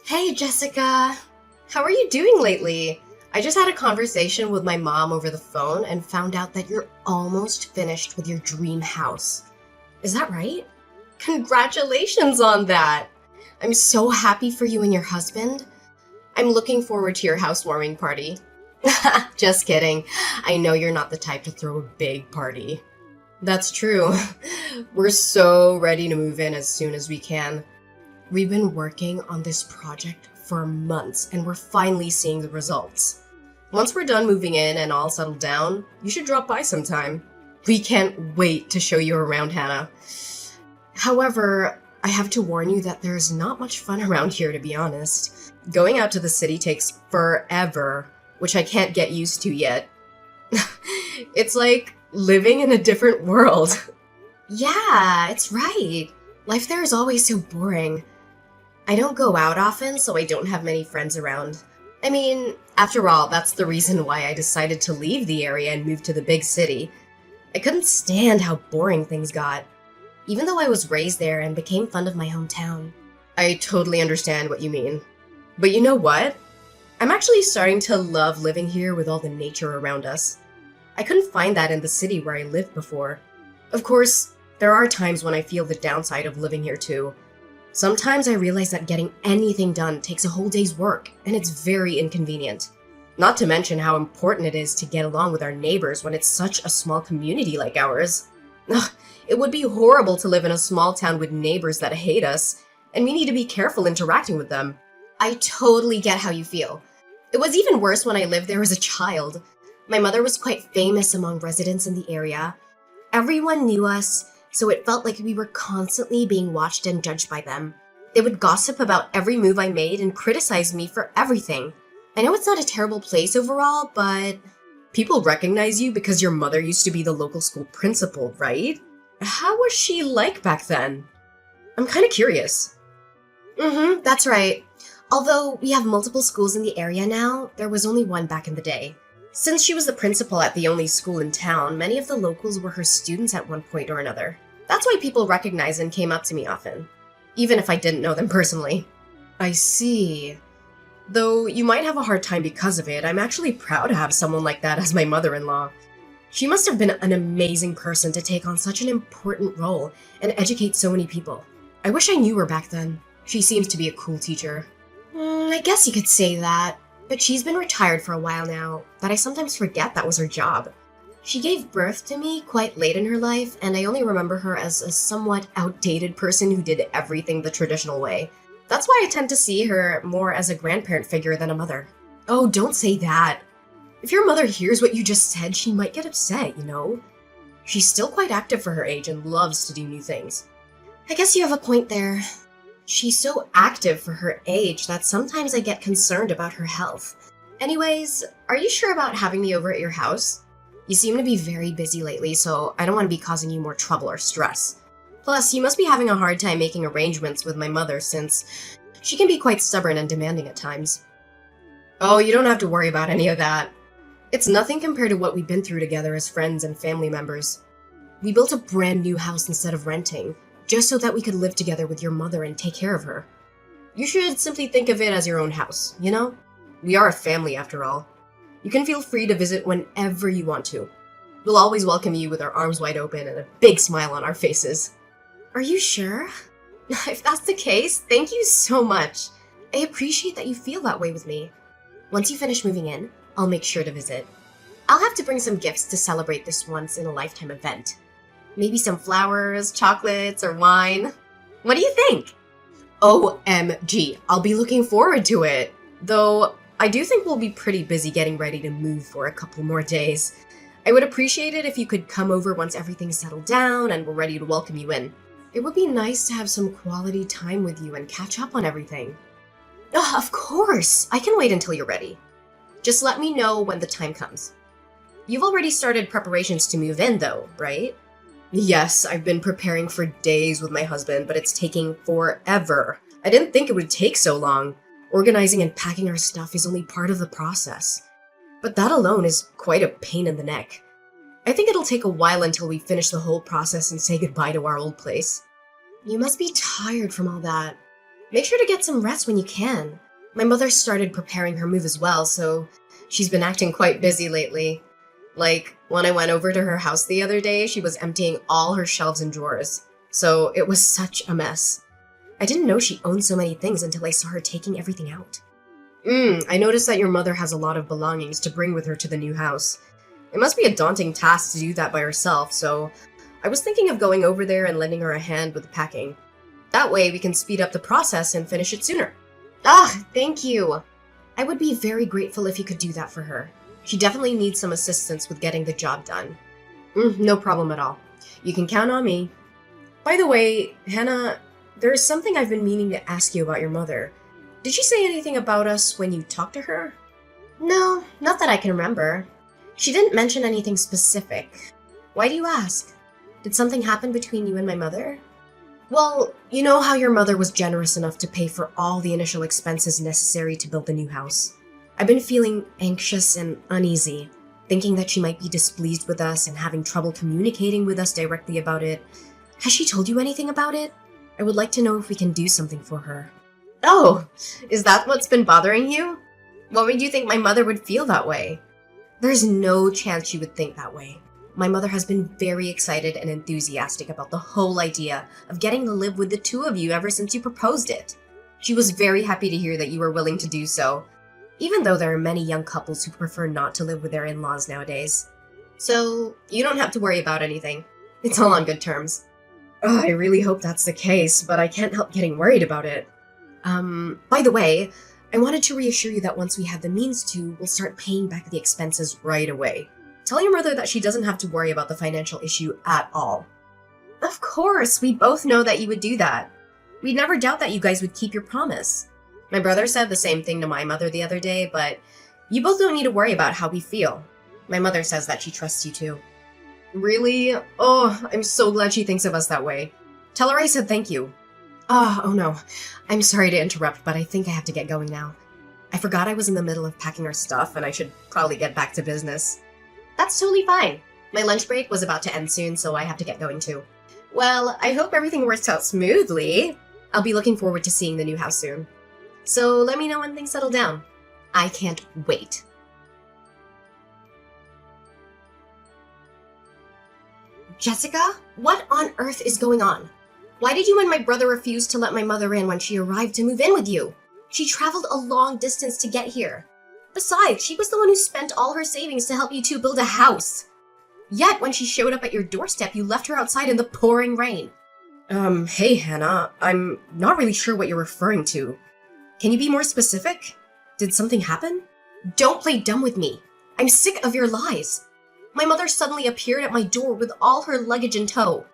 Hey Jessica, how are you doing lately? I just had a conversation with my mom over the phone and found out that you're almost finished with your dream house. Is that right? Congratulations on that! I'm so happy for you and your husband. I'm looking forward to your housewarming party. Just kidding. I know you're not the type to throw a big party. That's true. We're so ready to move in as soon as we can. We've been working on this project for months and we're finally seeing the results. Once we're done moving in and all settled down, you should drop by sometime. We can't wait to show you around, Hannah. However, I have to warn you that there's not much fun around here, to be honest. Going out to the city takes forever, which I can't get used to yet. It's like living in a different world. Yeah, it's right. Life there is always so boring. I don't go out often, so I don't have many friends around. I mean, after all, that's the reason why I decided to leave the area and move to the big city. I couldn't stand how boring things got, even though I was raised there and became fond of my hometown. I totally understand what you mean. But you know what? I'm actually starting to love living here with all the nature around us. I couldn't find that in the city where I lived before. Of course, there are times when I feel the downside of living here too. Sometimes I realize that getting anything done takes a whole day's work, and it's very inconvenient. Not to mention how important it is to get along with our neighbors when it's such a small community like ours. Ugh, it would be horrible to live in a small town with neighbors that hate us, and we need to be careful interacting with them. I totally get how you feel. It was even worse when I lived there as a child. My mother was quite famous among residents in the area. Everyone knew us, so it felt like we were constantly being watched and judged by them. They would gossip about every move I made and criticize me for everything. I know it's not a terrible place overall, but people recognize you because your mother used to be the local school principal, right? How was she like back then? I'm kind of curious. That's right. Although we have multiple schools in the area now, there was only one back in the day. Since she was the principal at the only school in town, many of the locals were her students at one point or another. That's why people recognized and came up to me often, even if I didn't know them personally. I see. Though you might have a hard time because of it, I'm actually proud to have someone like that as my mother-in-law. She must have been an amazing person to take on such an important role and educate so many people. I wish I knew her back then. She seems to be a cool teacher. I guess you could say that, but she's been retired for a while now, that I sometimes forget that was her job. She gave birth to me quite late in her life, and I only remember her as a somewhat outdated person who did everything the traditional way. That's why I tend to see her more as a grandparent figure than a mother. Oh, don't say that. If your mother hears what you just said, she might get upset, you know? She's still quite active for her age and loves to do new things. I guess you have a point there. She's so active for her age that sometimes I get concerned about her health. Anyways, are you sure about having me over at your house? You seem to be very busy lately, so I don't want to be causing you more trouble or stress. Plus, you must be having a hard time making arrangements with my mother since she can be quite stubborn and demanding at times. Oh, you don't have to worry about any of that. It's nothing compared to what we've been through together as friends and family members. We built a brand new house instead of renting, just so that we could live together with your mother and take care of her. You should simply think of it as your own house, you know? We are a family after all. You can feel free to visit whenever you want to. We'll always welcome you with our arms wide open and a big smile on our faces. Are you sure? If that's the case, thank you so much. I appreciate that you feel that way with me. Once you finish moving in, I'll make sure to visit. I'll have to bring some gifts to celebrate this once-in-a-lifetime event. Maybe some flowers, chocolates, or wine. What do you think? OMG, I'll be looking forward to it. Though, I do think we'll be pretty busy getting ready to move for a couple more days. I would appreciate it if you could come over once everything's settled down and we're ready to welcome you in. It would be nice to have some quality time with you and catch up on everything. Oh, of course! I can wait until you're ready. Just let me know when the time comes. You've already started preparations to move in though, right? Yes, I've been preparing for days with my husband, but it's taking forever. I didn't think it would take so long. Organizing and packing our stuff is only part of the process. But that alone is quite a pain in the neck. I think it'll take a while until we finish the whole process and say goodbye to our old place. You must be tired from all that. Make sure to get some rest when you can. My mother started preparing her move as well, so she's been acting quite busy lately. Like, when I went over to her house the other day, she was emptying all her shelves and drawers. So it was such a mess. I didn't know she owned so many things until I saw her taking everything out. I noticed that your mother has a lot of belongings to bring with her to the new house. It must be a daunting task to do that by herself, so I was thinking of going over there and lending her a hand with the packing. That way we can speed up the process and finish it sooner. Ah, thank you. I would be very grateful if you could do that for her. She definitely needs some assistance with getting the job done. No problem at all. You can count on me. By the way, Hannah, there is something I've been meaning to ask you about your mother. Did she say anything about us when you talked to her? No, not that I can remember. She didn't mention anything specific. Why do you ask? Did something happen between you and my mother? Well, you know how your mother was generous enough to pay for all the initial expenses necessary to build the new house. I've been feeling anxious and uneasy, thinking that she might be displeased with us and having trouble communicating with us directly about it. Has she told you anything about it? I would like to know if we can do something for her. Oh, is that what's been bothering you? What made you think my mother would feel that way? There's no chance she would think that way. My mother has been very excited and enthusiastic about the whole idea of getting to live with the two of you ever since you proposed it. She was very happy to hear that you were willing to do so, even though there are many young couples who prefer not to live with their in-laws nowadays. So, you don't have to worry about anything. It's all on good terms. Oh, I really hope that's the case, but I can't help getting worried about it. By the way, I wanted to reassure you that once we have the means to, we'll start paying back the expenses right away. Tell your mother that she doesn't have to worry about the financial issue at all. Of course, we both know that you would do that. We'd never doubt that you guys would keep your promise. My brother said the same thing to my mother the other day, but you both don't need to worry about how we feel. My mother says that she trusts you too. Really? Oh, I'm so glad she thinks of us that way. Tell her I said thank you. Oh no. I'm sorry to interrupt, but I think I have to get going now. I forgot I was in the middle of packing our stuff and I should probably get back to business. That's totally fine. My lunch break was about to end soon, so I have to get going too. Well, I hope everything works out smoothly. I'll be looking forward to seeing the new house soon. So let me know when things settle down. I can't wait. Jessica, what on earth is going on? Why did you and my brother refuse to let my mother in when she arrived to move in with you? She traveled a long distance to get here. Besides, she was the one who spent all her savings to help you two build a house. Yet, when she showed up at your doorstep, you left her outside in the pouring rain. Hey, Hannah, I'm not really sure what you're referring to. Can you be more specific? Did something happen? Don't play dumb with me. I'm sick of your lies. My mother suddenly appeared at my door with all her luggage in tow.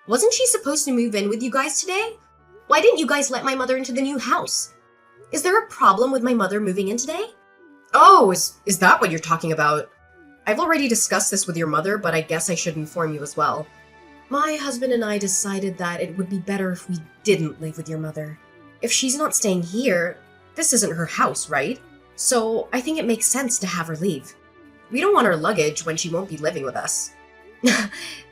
Wasn't she supposed to move in with you guys today? Why didn't you guys let my mother into the new house? Is there a problem with my mother moving in today? Oh, is that what you're talking about? I've already discussed this with your mother, but I guess I should inform you as well. My husband and I decided that it would be better if we didn't live with your mother. If she's not staying here, this isn't her house, right? So I think it makes sense to have her leave. We don't want her luggage when she won't be living with us.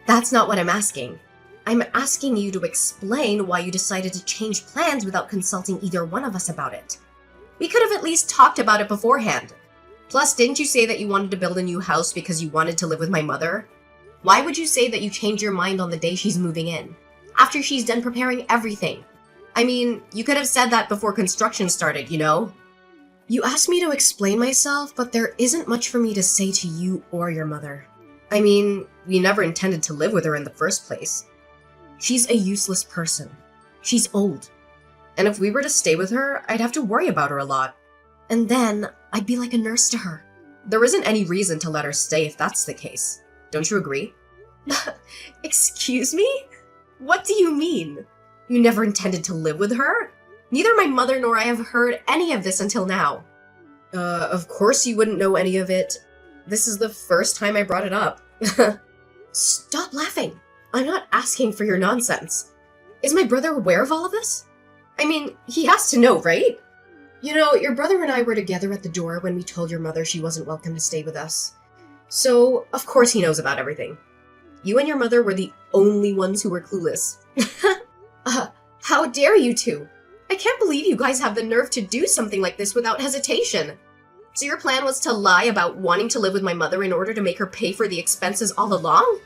That's not what I'm asking. I'm asking you to explain why you decided to change plans without consulting either one of us about it. We could have at least talked about it beforehand. Plus, didn't you say that you wanted to build a new house because you wanted to live with my mother? Why would you say that you changed your mind on the day she's moving in, after she's done preparing everything? I mean, you could have said that before construction started, you know? You asked me to explain myself, but there isn't much for me to say to you or your mother. I mean, we never intended to live with her in the first place. She's a useless person. She's old. And if we were to stay with her, I'd have to worry about her a lot. And then, I'd be like a nurse to her. There isn't any reason to let her stay if that's the case. Don't you agree? Excuse me? What do you mean? You never intended to live with her? Neither my mother nor I have heard any of this until now. Of course you wouldn't know any of it. This is the first time I brought it up. Stop laughing. I'm not asking for your nonsense. Is my brother aware of all of this? I mean, he has to know, right? You know, your brother and I were together at the door when we told your mother she wasn't welcome to stay with us. So, of course he knows about everything. You and your mother were the only ones who were clueless. How dare you two? I can't believe you guys have the nerve to do something like this without hesitation. So your plan was to lie about wanting to live with my mother in order to make her pay for the expenses all along?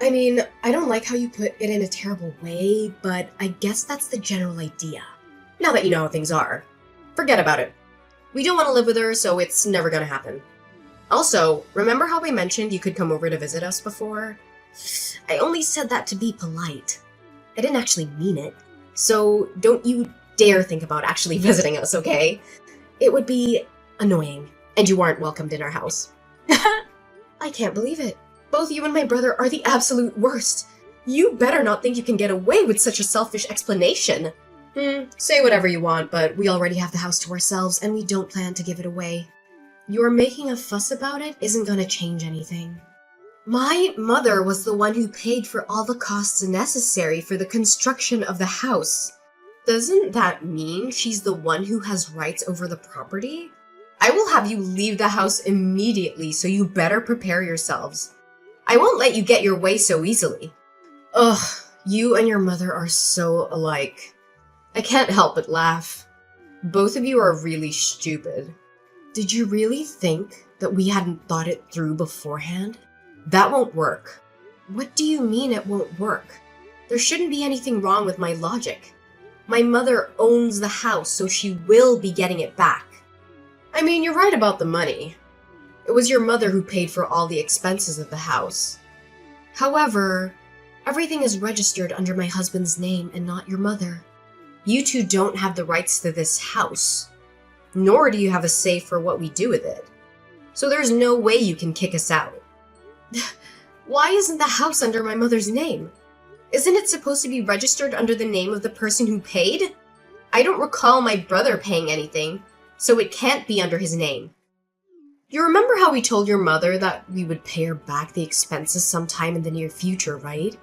I mean, I don't like how you put it in a terrible way, but I guess that's the general idea. Now that you know how things are, forget about it. We don't want to live with her, so it's never gonna happen. Also, remember how I mentioned you could come over to visit us before? I only said that to be polite. I didn't actually mean it. So don't you dare think about actually visiting us, okay? It would be annoying, and you aren't welcomed in our house. I can't believe it. Both you and my brother are the absolute worst. You better not think you can get away with such a selfish explanation. Say whatever you want, but we already have the house to ourselves, and we don't plan to give it away. Your making a fuss about it isn't gonna change anything. My mother was the one who paid for all the costs necessary for the construction of the house. Doesn't that mean she's the one who has rights over the property? I will have you leave the house immediately, so you better prepare yourselves. I won't let you get your way so easily. Ugh, you and your mother are so alike. I can't help but laugh. Both of you are really stupid. Did you really think that we hadn't thought it through beforehand? That won't work. What do you mean it won't work? There shouldn't be anything wrong with my logic. My mother owns the house, so she will be getting it back. I mean, you're right about the money. It was your mother who paid for all the expenses of the house. However, everything is registered under my husband's name and not your mother. You two don't have the rights to this house, nor do you have a say for what we do with it. So there's no way you can kick us out. Why isn't the house under my mother's name? Isn't it supposed to be registered under the name of the person who paid? I don't recall my brother paying anything, so it can't be under his name. You remember how we told your mother that we would pay her back the expenses sometime in the near future, right?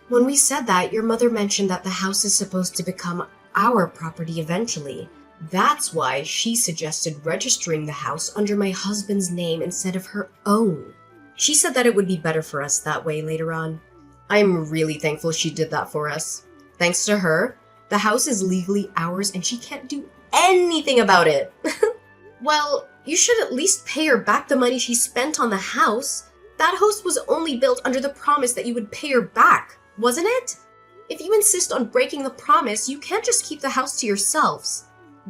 When we said that, your mother mentioned that the house is supposed to become our property eventually. That's why she suggested registering the house under my husband's name instead of her own. She said that it would be better for us that way later on. I'm really thankful she did that for us. Thanks to her, the house is legally ours and she can't do anything about it. Well, you should at least pay her back the money she spent on the house. That house was only built under the promise that you would pay her back, wasn't it? If you insist on breaking the promise, you can't just keep the house to yourselves.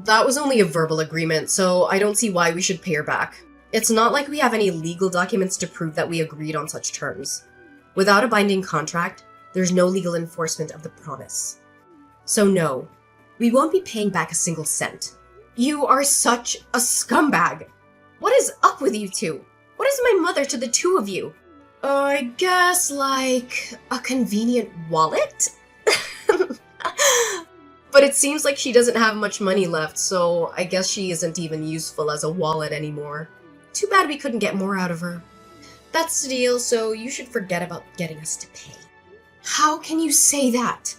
That was only a verbal agreement, so I don't see why we should pay her back. It's not like we have any legal documents to prove that we agreed on such terms. Without a binding contract, there's no legal enforcement of the promise. So no, we won't be paying back a single cent. You are such a scumbag. What is up with you two? What is my mother to the two of you? I guess like a convenient wallet? But it seems like she doesn't have much money left, so I guess she isn't even useful as a wallet anymore. Too bad we couldn't get more out of her. That's the deal, so you should forget about getting us to pay. How can you say that?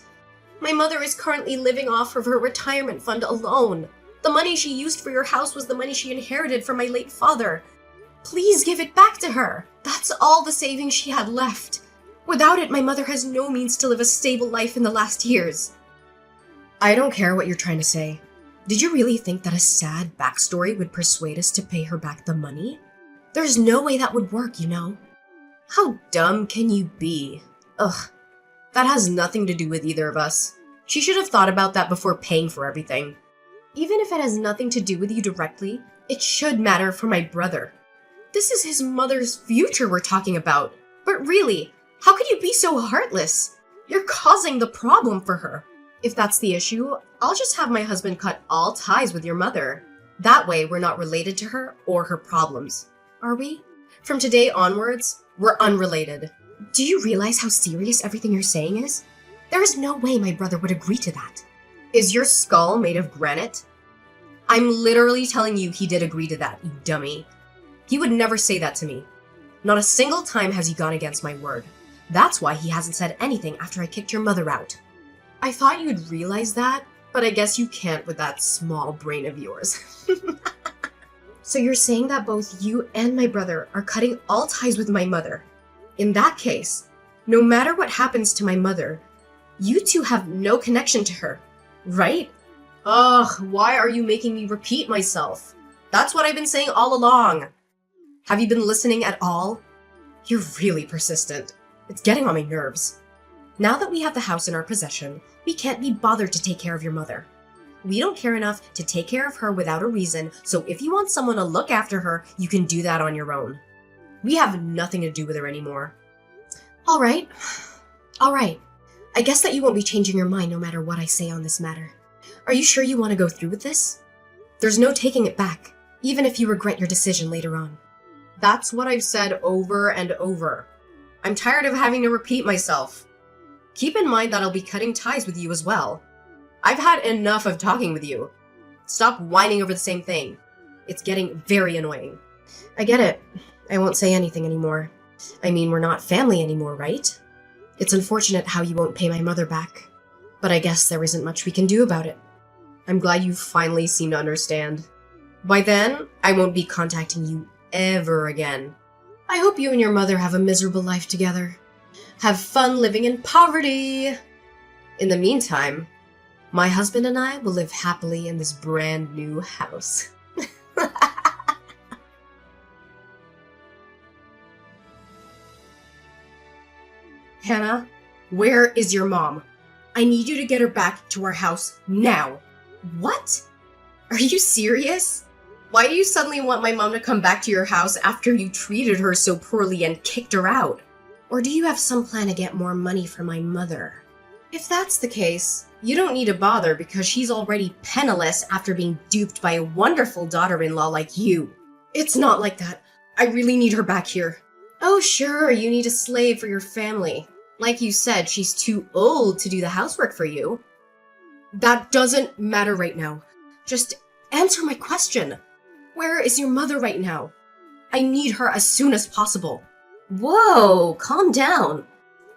My mother is currently living off of her retirement fund alone. The money she used for your house was the money she inherited from my late father. Please give it back to her. That's all the savings she had left. Without it, my mother has no means to live a stable life in the last years. I don't care what you're trying to say. Did you really think that a sad backstory would persuade us to pay her back the money? There's no way that would work, you know. How dumb can you be? Ugh, that has nothing to do with either of us. She should have thought about that before paying for everything. Even if it has nothing to do with you directly, it should matter for my brother. This is his mother's future we're talking about. But really, how could you be so heartless? You're causing the problem for her. If that's the issue, I'll just have my husband cut all ties with your mother. That way, we're not related to her or her problems. Are we? From today onwards, we're unrelated. Do you realize how serious everything you're saying is? There is no way my brother would agree to that. Is your skull made of granite? I'm literally telling you he did agree to that, you dummy. He would never say that to me. Not a single time has he gone against my word. That's why he hasn't said anything after I kicked your mother out. I thought you'd realize that, but I guess you can't with that small brain of yours. So you're saying that both you and my brother are cutting all ties with my mother. In that case, no matter what happens to my mother, you two have no connection to her, right? Ugh, why are you making me repeat myself? That's what I've been saying all along. Have you been listening at all? You're really persistent. It's getting on my nerves. Now that we have the house in our possession, we can't be bothered to take care of your mother. We don't care enough to take care of her without a reason, so if you want someone to look after her, you can do that on your own. We have nothing to do with her anymore. All right. I guess that you won't be changing your mind no matter what I say on this matter. Are you sure you want to go through with this? There's no taking it back, even if you regret your decision later on. That's what I've said over and over. I'm tired of having to repeat myself. Keep in mind that I'll be cutting ties with you as well. I've had enough of talking with you. Stop whining over the same thing. It's getting very annoying. I get it. I won't say anything anymore. I mean, we're not family anymore, right? It's unfortunate how you won't pay my mother back, but I guess there isn't much we can do about it. I'm glad you finally seem to understand. By then, I won't be contacting you ever again. I hope you and your mother have a miserable life together. Have fun living in poverty! In the meantime, my husband and I will live happily in this brand new house. Hannah, where is your mom? I need you to get her back to our house now. What? Are you serious? Why do you suddenly want my mom to come back to your house after you treated her so poorly and kicked her out? Or do you have some plan to get more money for my mother? If that's the case, you don't need to bother because she's already penniless after being duped by a wonderful daughter-in-law like you. It's not like that. I really need her back here. Oh, sure, you need a slave for your family. Like you said, she's too old to do the housework for you. That doesn't matter right now. Just answer my question. Where is your mother right now? I need her as soon as possible. Whoa, calm down.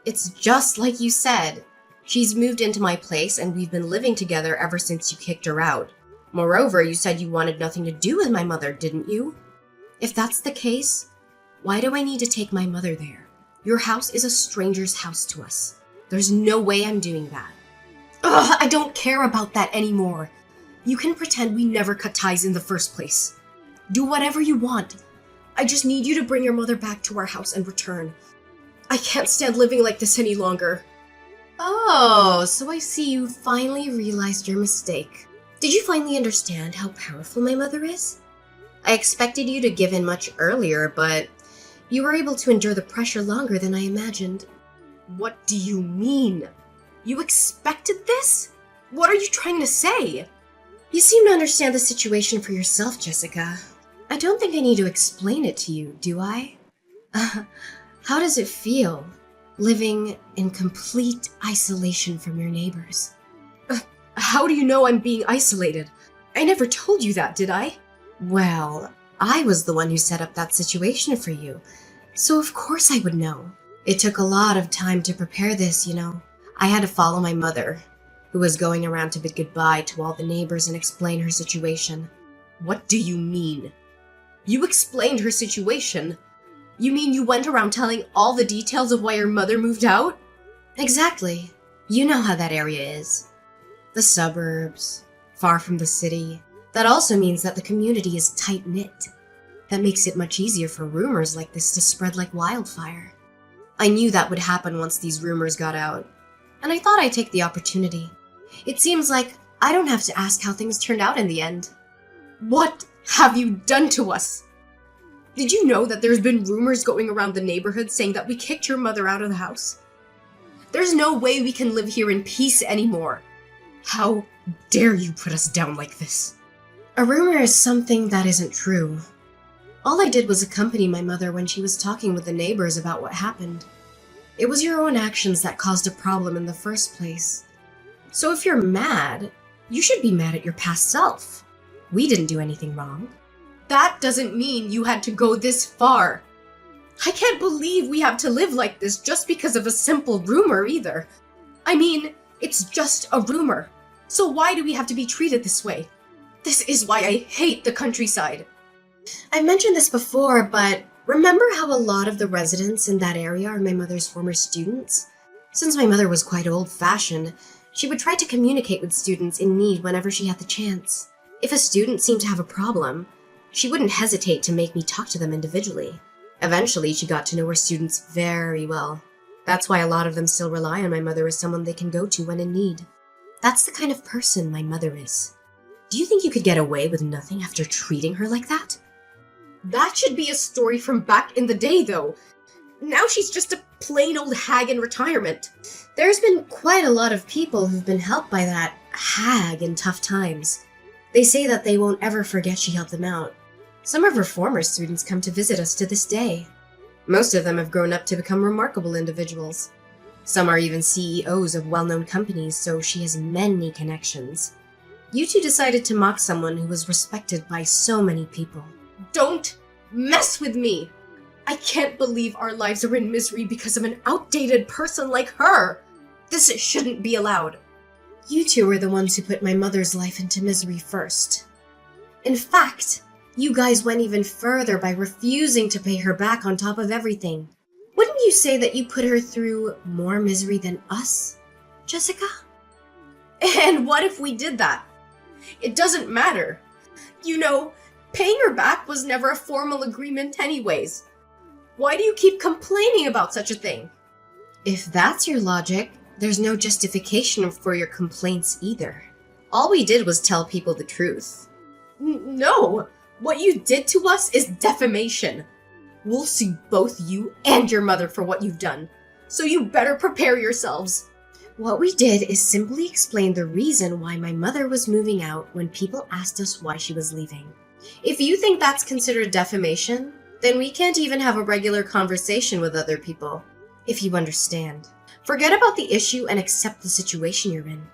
It's just like you said. She's moved into my place and we've been living together ever since you kicked her out. Moreover, you said you wanted nothing to do with my mother, didn't you? If that's the case, why do I need to take my mother there? Your house is a stranger's house to us. There's no way I'm doing that. Ugh, I don't care about that anymore. You can pretend we never cut ties in the first place. Do whatever you want. I just need you to bring your mother back to our house and return. I can't stand living like this any longer. Oh, so I see you finally realized your mistake. Did you finally understand how powerful my mother is? I expected you to give in much earlier, but you were able to endure the pressure longer than I imagined. What do you mean? You expected this? What are you trying to say? You seem to understand the situation for yourself, Jessica. I don't think I need to explain it to you, do I? How does it feel, living in complete isolation from your neighbors? How do you know I'm being isolated? I never told you that, did I? Well, I was the one who set up that situation for you, so of course I would know. It took a lot of time to prepare this, you know. I had to follow my mother, who was going around to bid goodbye to all the neighbors and explain her situation. What do you mean? You explained her situation? You mean you went around telling all the details of why your mother moved out? Exactly. You know how that area is. The suburbs, far from the city. That also means that the community is tight-knit. That makes it much easier for rumors like this to spread like wildfire. I knew that would happen once these rumors got out, and I thought I'd take the opportunity. It seems like I don't have to ask how things turned out in the end. What have you done to us? Did you know that there's been rumors going around the neighborhood saying that we kicked your mother out of the house? There's no way we can live here in peace anymore. How dare you put us down like this? A rumor is something that isn't true. All I did was accompany my mother when she was talking with the neighbors about what happened. It was your own actions that caused a problem in the first place. So if you're mad, you should be mad at your past self. We didn't do anything wrong. That doesn't mean you had to go this far. I can't believe we have to live like this just because of a simple rumor either. I mean, it's just a rumor. So why do we have to be treated this way? This is why I hate the countryside. I've mentioned this before, but remember how a lot of the residents in that area are my mother's former students? Since my mother was quite old-fashioned, She would try to communicate with students in need whenever she had the chance. If a student seemed to have a problem, she wouldn't hesitate to make me talk to them individually. Eventually, she got to know her students very well. That's why a lot of them still rely on my mother as someone they can go to when in need. That's the kind of person my mother is. Do you think you could get away with nothing after treating her like that? That should be a story from back in the day, though. Now she's just a plain old hag in retirement. There's been quite a lot of people who've been helped by that hag in tough times. They say that they won't ever forget she helped them out. Some of her former students come to visit us to this day. Most of them have grown up to become remarkable individuals. Some are even CEOs of well-known companies, so she has many connections. You two decided to mock someone who was respected by so many people. Don't mess with me! I can't believe our lives are in misery because of an outdated person like her! This shouldn't be allowed. You two were the ones who put my mother's life into misery first. In fact, you guys went even further by refusing to pay her back on top of everything. Wouldn't you say that you put her through more misery than us, Jessica? And what if we did that? It doesn't matter. You know, paying her back was never a formal agreement anyways. Why do you keep complaining about such a thing? If that's your logic, there's no justification for your complaints either. All we did was tell people the truth. No! What you did to us is defamation. We'll sue both you and your mother for what you've done. So you better prepare yourselves. What we did is simply explain the reason why my mother was moving out when people asked us why she was leaving. If you think that's considered defamation, then we can't even have a regular conversation with other people, if you understand. Forget about the issue and accept the situation you're in.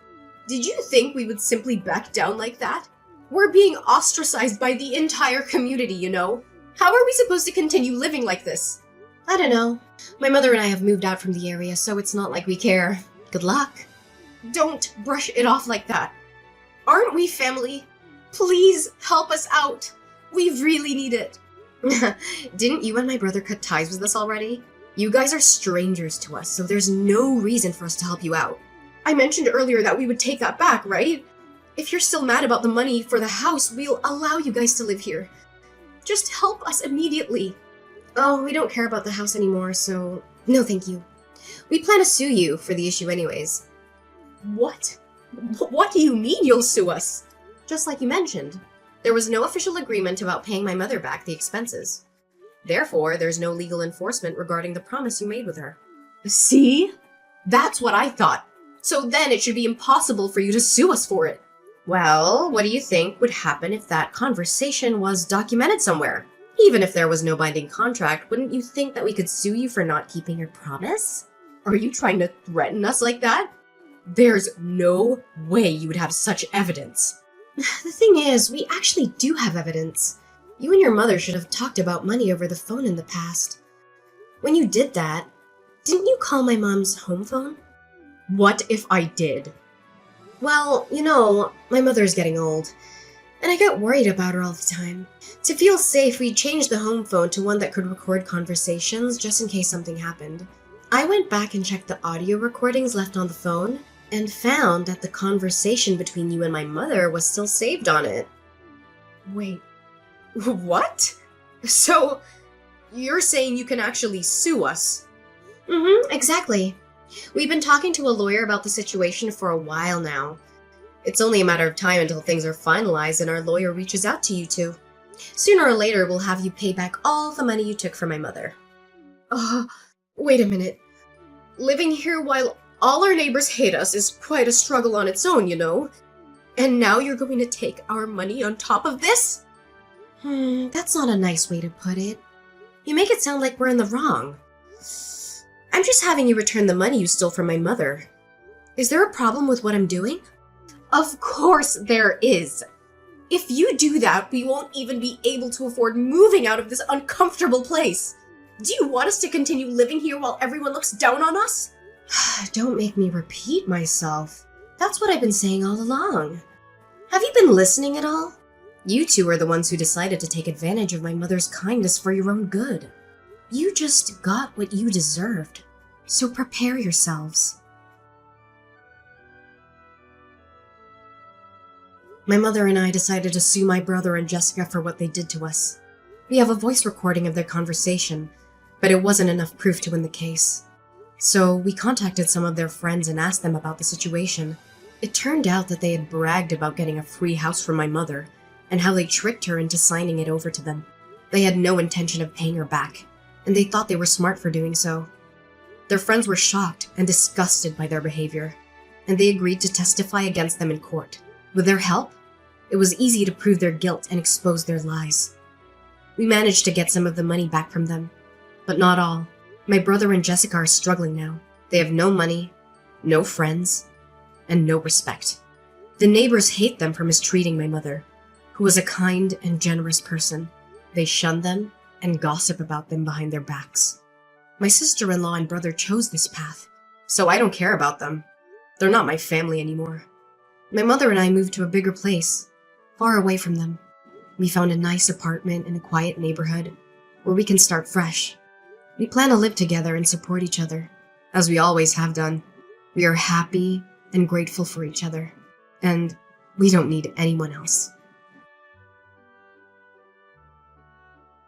Did you think we would simply back down like that? We're being ostracized by the entire community, you know? How are we supposed to continue living like this? I don't know. My mother and I have moved out from the area, so it's not like we care. Good luck. Don't brush it off like that. Aren't we family? Please help us out. We really need it. Didn't you and my brother cut ties with us already? You guys are strangers to us, so there's no reason for us to help you out. I mentioned earlier that we would take that back, right? If you're still mad about the money for the house, we'll allow you guys to live here. Just help us immediately. Oh, we don't care about the house anymore, so no thank you. We plan to sue you for the issue anyways. What? What do you mean you'll sue us? Just like you mentioned, there was no official agreement about paying my mother back the expenses. Therefore, there's no legal enforcement regarding the promise you made with her. See? That's what I thought. So then it should be impossible for you to sue us for it. Well, what do you think would happen if that conversation was documented somewhere? Even if there was no binding contract, wouldn't you think that we could sue you for not keeping your promise? Are you trying to threaten us like that? There's no way you would have such evidence. The thing is, we actually do have evidence. You and your mother should have talked about money over the phone in the past. When you did that, didn't you call my mom's home phone? What if I did? Well, you know, my mother's getting old, and I get worried about her all the time. To feel safe, we changed the home phone to one that could record conversations just in case something happened. I went back and checked the audio recordings left on the phone, and found that the conversation between you and my mother was still saved on it. Wait, what? So, you're saying you can actually sue us? Exactly. We've been talking to a lawyer about the situation for a while now. It's only a matter of time until things are finalized and our lawyer reaches out to you two. Sooner or later, we'll have you pay back all the money you took from my mother. Wait a minute. Living here while all our neighbors hate us is quite a struggle on its own, you know? And now you're going to take our money on top of this? That's not a nice way to put it. You make it sound like we're in the wrong. I'm just having you return the money you stole from my mother. Is there a problem with what I'm doing? Of course there is. If you do that, we won't even be able to afford moving out of this uncomfortable place. Do you want us to continue living here while everyone looks down on us? Don't make me repeat myself. That's what I've been saying all along. Have you been listening at all? You two are the ones who decided to take advantage of my mother's kindness for your own good. You just got what you deserved. So prepare yourselves. My mother and I decided to sue my brother and Jessica for what they did to us. We have a voice recording of their conversation, but it wasn't enough proof to win the case. So we contacted some of their friends and asked them about the situation. It turned out that they had bragged about getting a free house from my mother and how they tricked her into signing it over to them. They had no intention of paying her back, and they thought they were smart for doing so. Their friends were shocked and disgusted by their behavior, and they agreed to testify against them in court. With their help, it was easy to prove their guilt and expose their lies. We managed to get some of the money back from them, but not all. My brother and Jessica are struggling now. They have no money, no friends, and no respect. The neighbors hate them for mistreating my mother, who was a kind and generous person. They shun them and gossip about them behind their backs. My sister-in-law and brother chose this path, so I don't care about them. They're not my family anymore. My mother and I moved to a bigger place, far away from them. We found a nice apartment in a quiet neighborhood where we can start fresh. We plan to live together and support each other, as we always have done. We are happy and grateful for each other, and we don't need anyone else.